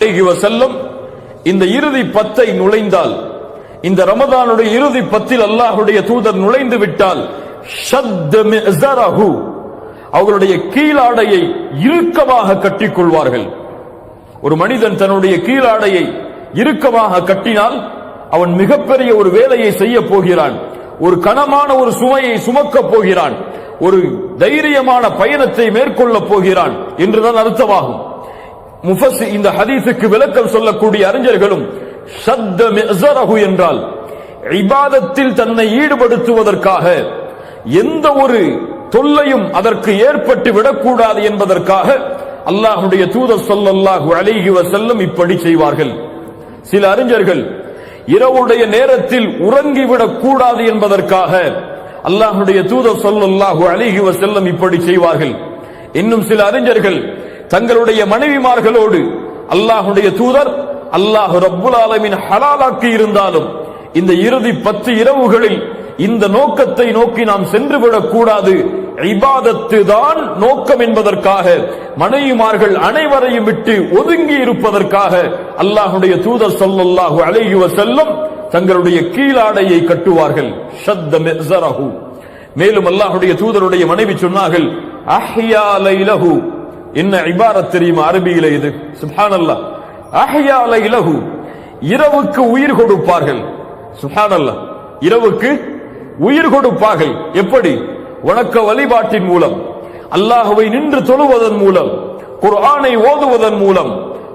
வஸல்லம் இந்த இறுதி 10 நுழைந்தால், இந்த ரமதானுடைய இறுதி 10 அல்லாஹ்வுடைய தூதர் நுழைந்து விட்டால், ஷத்த மிஸரஹு, அவர்களுடைய கீழாடையை இறுக்கமாக கட்டிக் கொள்வார்கள். ஒரு மனிதன் தன்னுடைய கீழாடையை இறுக்கமாக கட்டினால் அவன் மிகப்பெரிய ஒரு வேலையை செய்ய போகிறான், ஒரு கனமான ஒரு சுமையை சுமக்கப் போகிறான், ஒரு தைரியமான பயணத்தை மேற்கொள்ள போகிறான் என்றுதான் அர்த்தமாகும். இந்த ஹதீஸுக்கு விளக்கம் சொல்லக்கூடிய அறிஞர்களும் ஷத்த மிஸரஹு என்றால் இபாதத்தில் தன்னை ஈடுபடுத்துவதற்காக எந்த ஒரு தொல்லையும் அதற்கு ஏற்பட்டு விடக்கூடாது என்பதற்காக அல்லாஹ்வுடைய தூதர் ஸல்லல்லாஹு அலைஹி வஸல்லம் இப்படி செய்வார்கள். சில அறிஞர்கள் இரவுடைய நேரத்தில் உறங்கிவிடக் கூடாது என்பதற்காக அல்லாஹ்வுடைய தூதர் ஸல்லல்லாஹு அலைஹி வஸல்லம் இப்படி செய்வார்கள். இன்னும் சில அறிஞர்கள் தங்களுடைய மனைவிமார்களோடு அல்லாஹ்வுடைய தூதர் அல்லாஹ் ரப்புல் ஆலமீன் ஹலாலாக்கி இருந்தாலும் இந்த இறுதி 10 இரவுகளில் இந்த நோக்கத்தை நோக்கி நாம் சென்றுவிடக் கூடாது, இபாதத்து தான் நோக்கம் என்பதற்காக மனைவிமார்கள் அனைவரையும் விட்டு ஒதுங்கி இருப்பதற்காக அல்லாஹ்வுடைய தூதர் ஸல்லல்லாஹு அலைஹி வஸல்லம் தங்களுடைய கீழாடையை கட்டுவார்கள். ஷத்த மிஸரஹு. மேலும் அல்லாஹ்வுடைய தூதருடைய மனைவி சொன்னார்கள், அஹ்யா லைலஹு. என்ன இபாரத் தெரியுமா அரபியிலே இது? சுப்ஹானல்லாஹ். அஹ்யா லைலஹு, இரவுக்கு உயிர் கொடுப்பார்கள். சுப்ஹானல்லாஹ், இரவுக்கு உயிர் கொடுப்பார்கள். எப்படி? வணக்க வழிபாட்டின் மூலம், அல்லாஹ்வை நின்று தொழுவதன் மூலம், குர்ஆனை ஓதுவதன் மூலம்,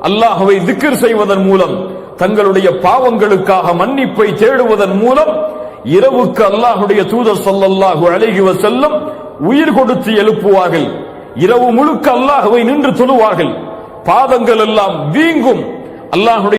அல்லாஹ்வை திக்ர் செய்வதன் மூலம், தங்களுடைய பாவங்களுக்காக மன்னிப்பை தேடுவதன் மூலம் இரவுக்கு அல்லாஹ்வுடைய தூதர் ஸல்லல்லாஹு அலைஹி வஸல்லம் உயிர் கொடுத்து எழுப்புவார்கள். இரவு முழுக்க அல்லாஹ்வை நின்று தொழுவார்கள். பாதங்கள் எல்லாம் வீங்கும். அல்லாஹ்வுடைய